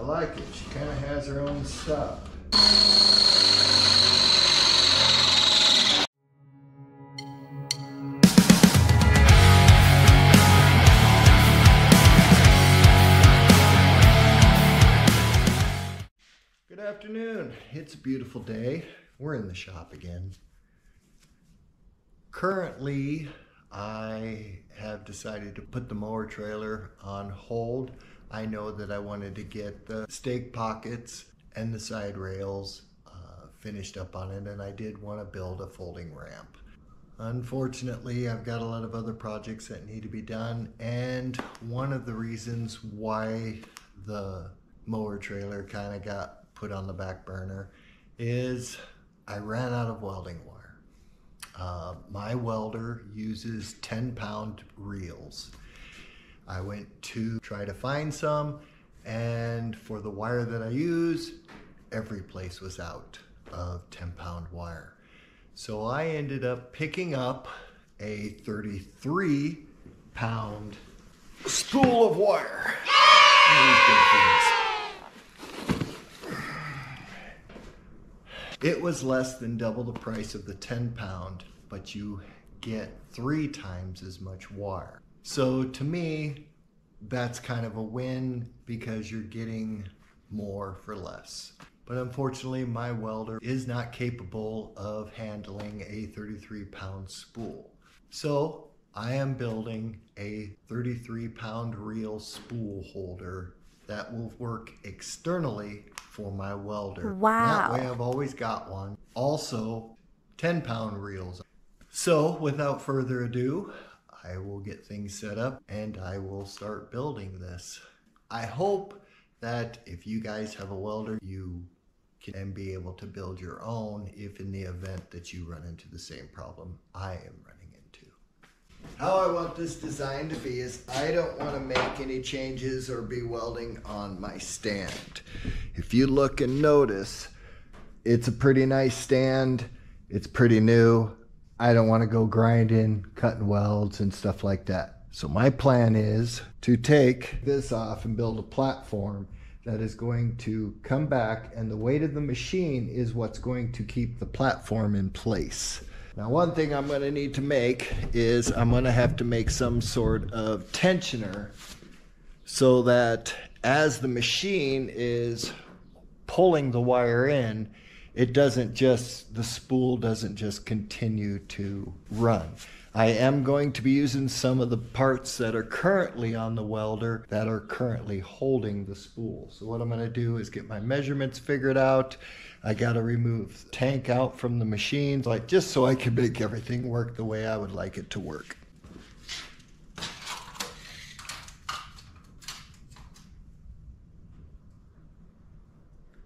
like it. She kind of has her own stuff. Good afternoon. It's a beautiful day. We're in the shop again. Currently, I have decided to put the mower trailer on hold. I know that I wanted to get the stake pockets and the side rails finished up on it, and I did want to build a folding ramp. Unfortunately, I've got a lot of other projects that need to be done, and one of the reasons why the mower trailer kind of got put on the back burner is I ran out of welding wire. My welder uses 10-pound reels. I went to try to find some, and for the wire that I use, every place was out of 10-pound wire. So I ended up picking up a 33-pound spool of wire. It was less than double the price of the 10-pound, but you get 3 times as much wire. So to me, that's kind of a win because you're getting more for less. But unfortunately, my welder is not capable of handling a 33-pound spool. So I am building a 33-pound reel spool holder that will work externally for my welder. Wow. That way I've always got one. Also, 10-pound reels. So without further ado, I will get things set up and I will start building this. I hope that if you guys have a welder, you can be able to build your own if in the event that you run into the same problem I am running into. How I want this design to be is I don't want to make any changes or be welding on my stand. If you look and notice, it's a pretty nice stand. It's pretty new. I don't want to go grinding, cutting welds and stuff like that. So my plan is to take this off and build a platform that is going to come back, and the weight of the machine is what's going to keep the platform in place. Now, one thing I'm going to need to make is I'm going to have to make some sort of tensioner so that as the machine is pulling the wire in, the spool doesn't just continue to run. I am going to be using some of the parts that are currently on the welder that are currently holding the spool. So what I'm going to do is get my measurements figured out. I got to remove the tank out from the machine, just so I can make everything work the way I would like it to work.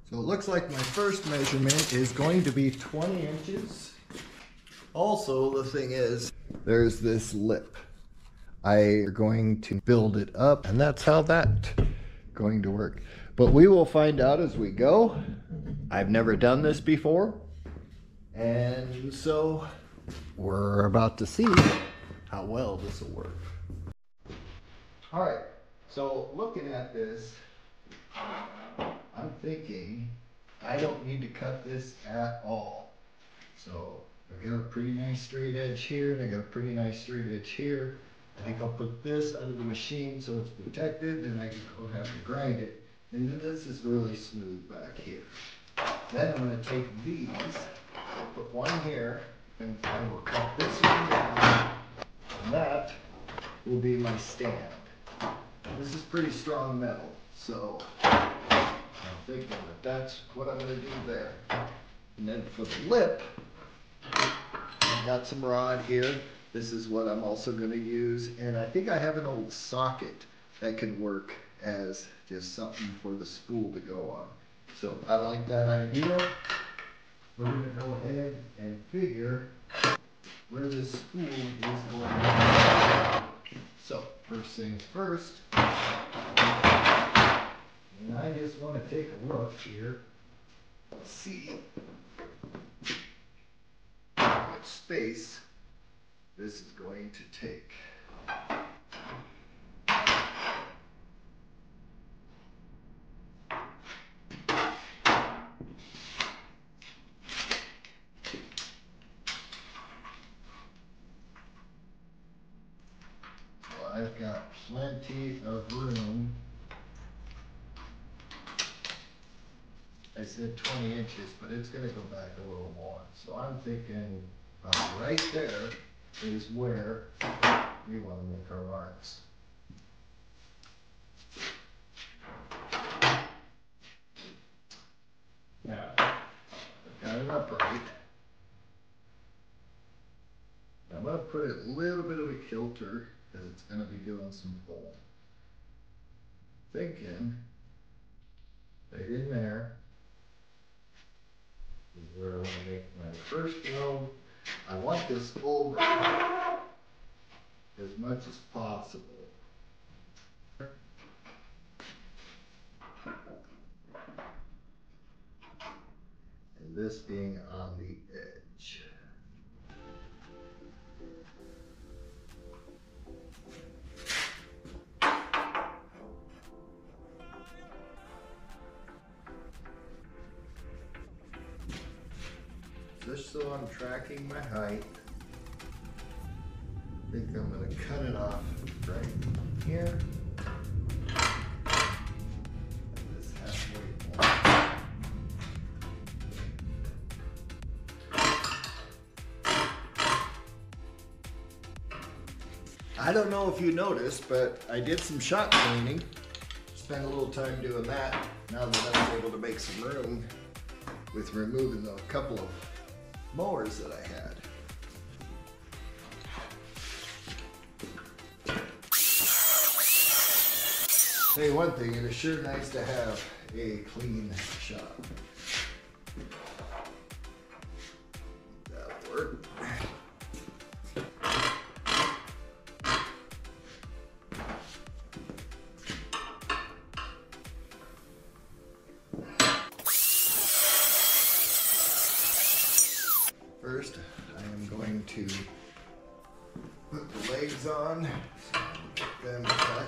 So it looks like my first measurement is going to be 20 inches. Also, the thing is, there's this lip. I'm going to build it up, and that's how that's going to work. But we will find out as we go. I've never done this before, and so we're about to see how well this will work. All right, so looking at this, I'm thinking I don't need to cut this at all. So I got a pretty nice straight edge here, and I got a pretty nice straight edge here. I think I'll put this under the machine so it's protected, and I can go have to grind it. And then this is really smooth back here. Then I'm going to take these, put one here, and I will cut this one down, and that will be my stand. This is pretty strong metal, so I'm thinking that that's what I'm going to do there. And then for the lip, I've got some rod here. This is what I'm also going to use, and I think I have an old socket that can work as just something for the spool to go on. So I like that idea. We're going to go ahead and figure where this spool is going to go. So first things first, and I just want to take a look here, see what space this is going to take. plenty of room. I said 20 inches, but it's gonna go back a little more. So I'm thinking right there is where we want to make our marks. Now, I've got it upright. I'm going to put a little bit of a kilter because it's going to be doing some pulling. Thinking right in there is where I want to make my first node. I want this over as much as possible. And this being on the edge. Just so I'm tracking my height, I think I'm going to cut it off right here. This halfway point. I don't know if you noticed, but I did some shop cleaning. Spent a little time doing that. Now that I was able to make some room with removing a couple of mowers that I had. Hey, one thing, it is sure nice to have a clean shop. That'll work. First, I am going to put the legs on, so I'll get them cut.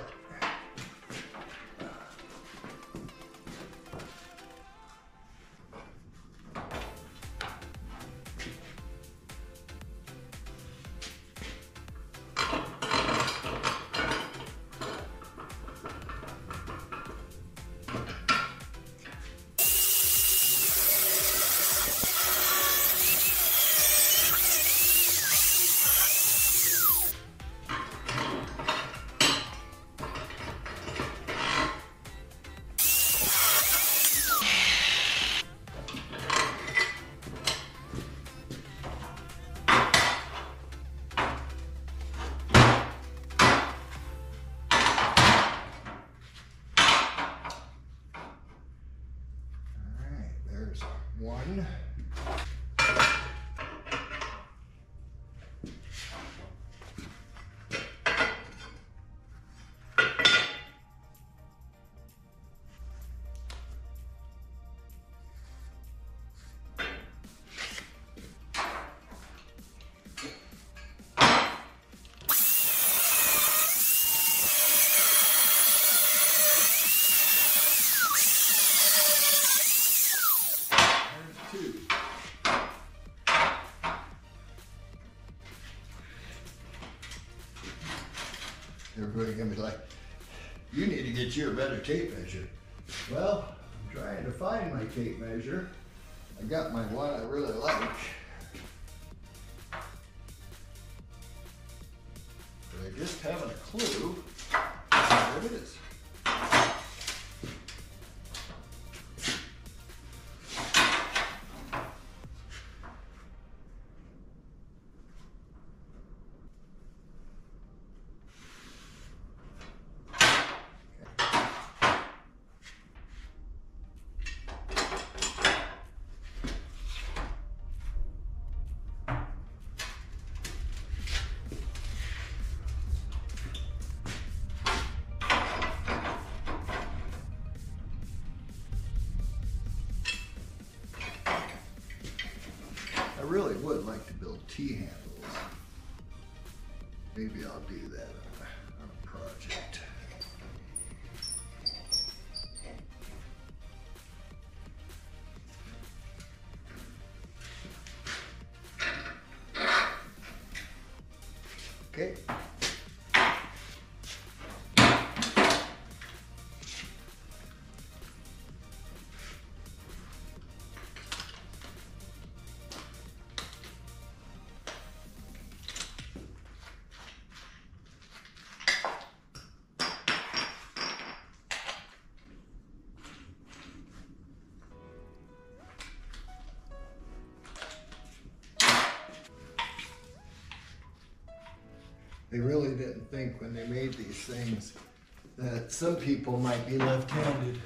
One. Everybody gonna be like, you need to get you a better tape measure. Well, I'm trying to find my tape measure. I got my one I really like. But I just haven't a clue where it is. I really would like to build T-handles. Maybe I'll do that on a project. Okay. They really didn't think when they made these things that some people might be left-handed.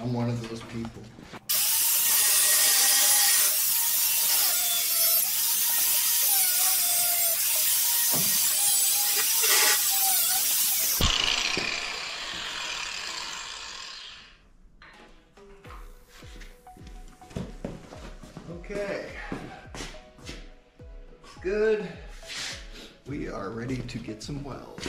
I'm one of those people. Okay, looks good. We are ready to get some welds.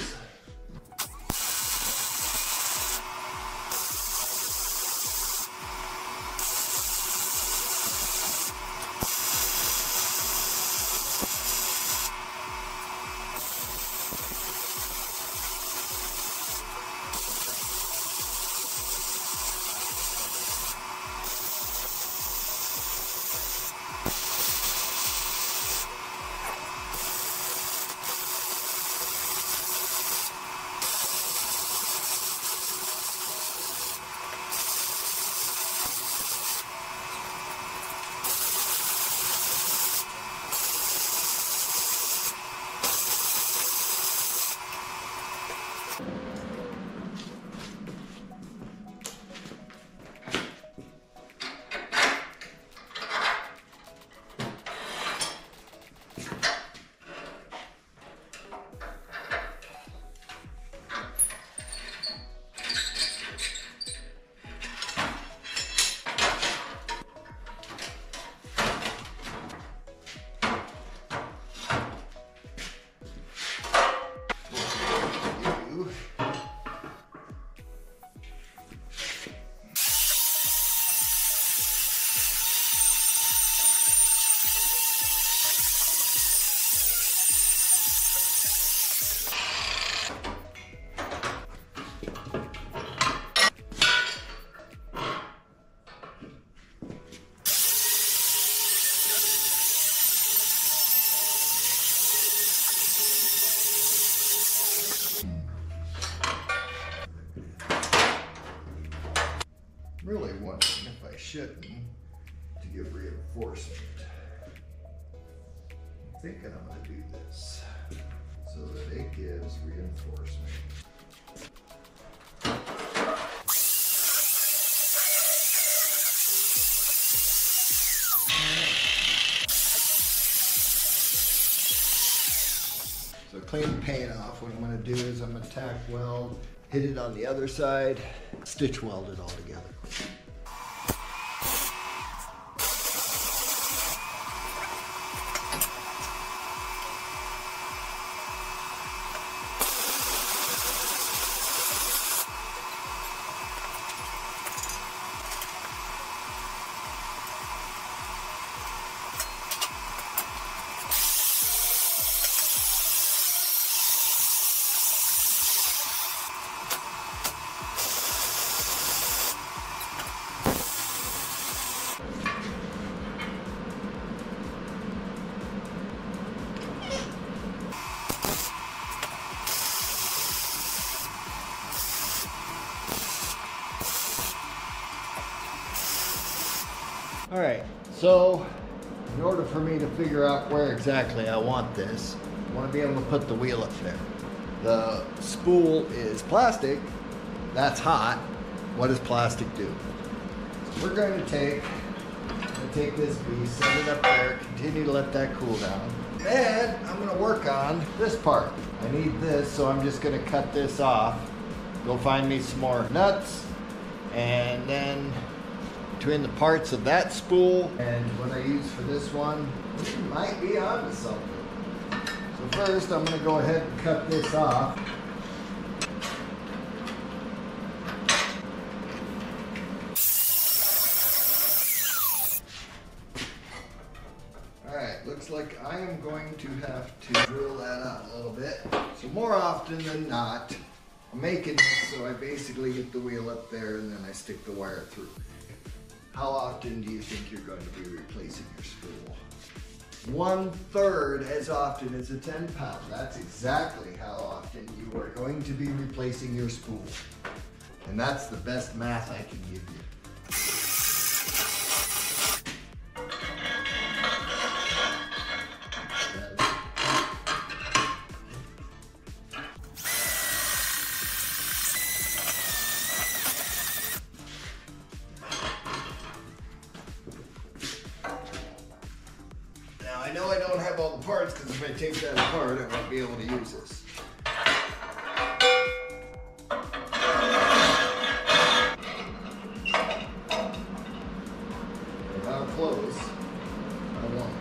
Really wondering if I shouldn't to give reinforcement. I'm thinking I'm going to do this so that it gives reinforcement. So clean the paint off. What I'm going to do is I'm going to tack weld, hit it on the other side, stitch weld it all together. All right, so in order for me to figure out where exactly I want this, I want to be able to put the wheel up there. The spool is plastic, that's hot. What does plastic do? So we're going to take this piece, set it up there, continue to let that cool down. Then I'm going to work on this part. I need this, so I'm just going to cut this off, go find me some more nuts, and then between the parts of that spool and what I use for this one, we might be onto something. So first I'm going to go ahead and cut this off. Alright, looks like I am going to have to drill that out a little bit. So more often than not, I'm making this so I basically get the wheel up there and then I stick the wire through. How often do you think you're going to be replacing your spool? 1/3 as often as a 10-pound. That's exactly how often you are going to be replacing your spool. And that's the best math I can give you. I know I don't have all the parts because if I take that apart, I won't be able to use this. How close I want.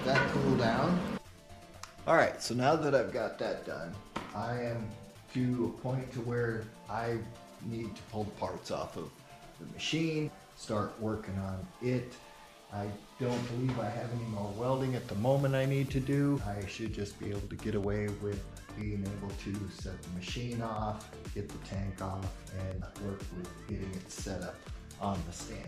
That cool down. All right, so now that I've got that done, I am to a point to where I need to pull the parts off of the machine, start working on it. I don't believe I have any more welding at the moment I need to do. I should just be able to get away with being able to set the machine off, get the tank off, and work with getting it set up on the stand.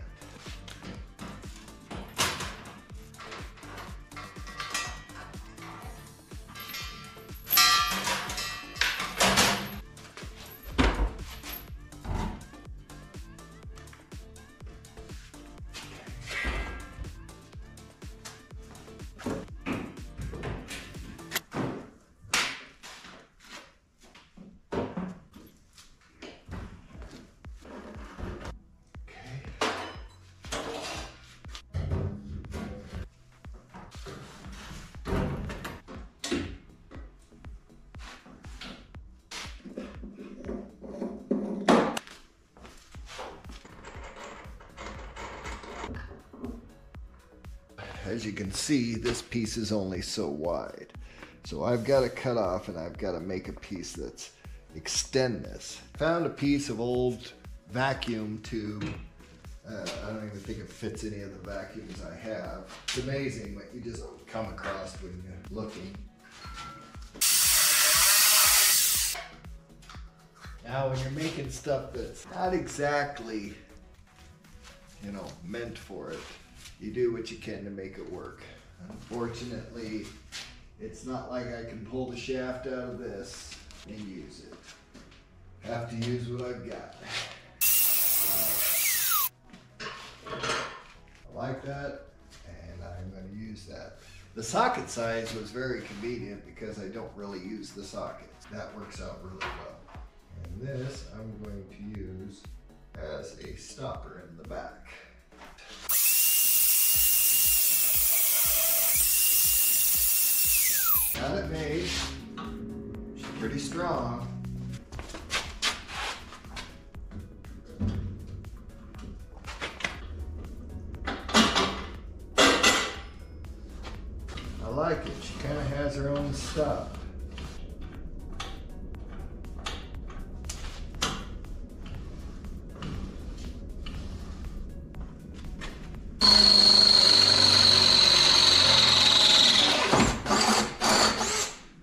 As you can see, this piece is only so wide. So I've got to cut off and I've got to make a piece that's extend this. Found a piece of old vacuum tube. I don't even think it fits any of the vacuums I have. It's amazing what you just come across when you're looking. Now when you're making stuff that's not exactly, you know, meant for it, you do what you can to make it work. Unfortunately, it's not like I can pull the shaft out of this and use it. Have to use what I've got. I like that, and I'm going to use that. The socket size was very convenient because I don't really use the sockets. That works out really well. And this I'm going to use as a stopper in the back. Got it made. She's pretty strong. I like it. She kind of has her own stuff.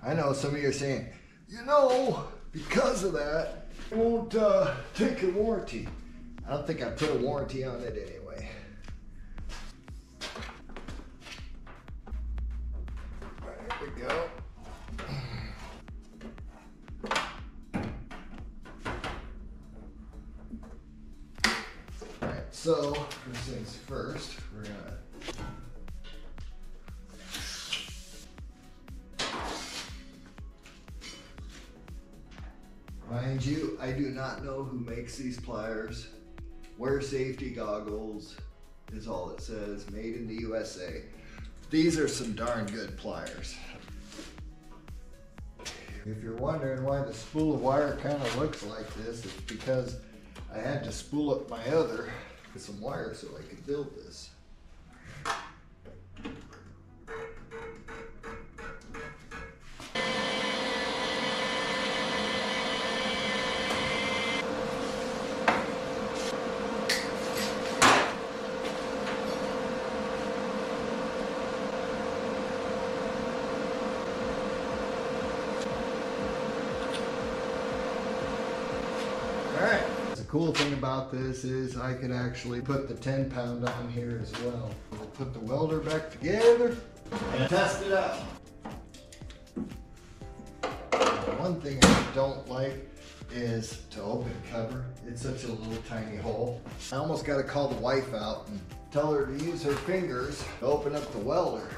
I know some of you are saying, you know, because of that, it won't take a warranty. I don't think I put a warranty on it anyway. There we go. Alright, so first things first, we're gonna mind you, I do not know who makes these pliers. Wear safety goggles is all it says. Made in the USA. These are some darn good pliers. If you're wondering why the spool of wire kind of looks like this, it's because I had to spool up my other with some wire so I could build this. Alright, the cool thing about this is I could actually put the 10-pound on here as well. We'll put the welder back together and test it out. one thing I don't like is to open the cover. It's such a little tiny hole. I almost got to call the wife out and tell her to use her fingers to open up the welder.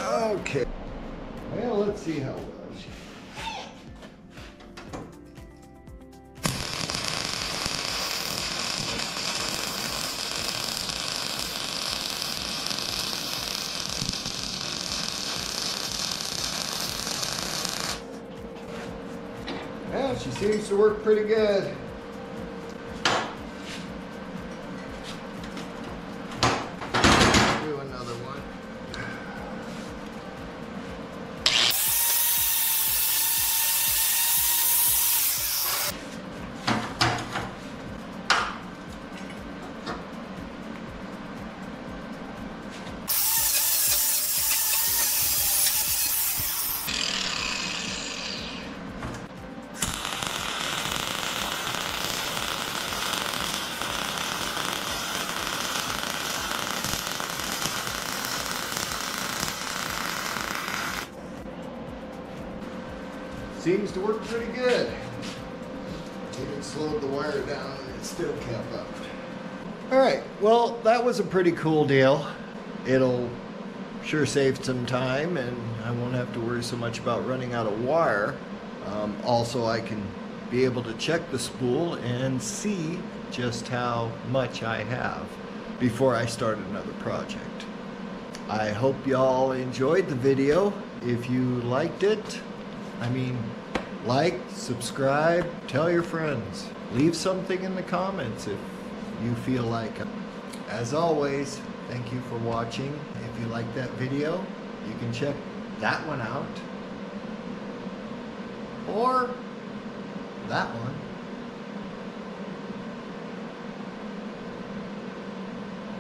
Okay, well, let's see how well she... Yeah, she seems to work pretty good. Do another one. Seems to work pretty good. Even slowed the wire down and it still kept up. Alright, well, that was a pretty cool deal. It'll sure save some time and I won't have to worry so much about running out of wire. Also, I can be able to check the spool and see just how much I have before I start another project. I hope y'all enjoyed the video. If you liked it, like, subscribe, tell your friends. Leave something in the comments if you feel like it. As always, thank you for watching. If you like that video, you can check that one out. Or that one.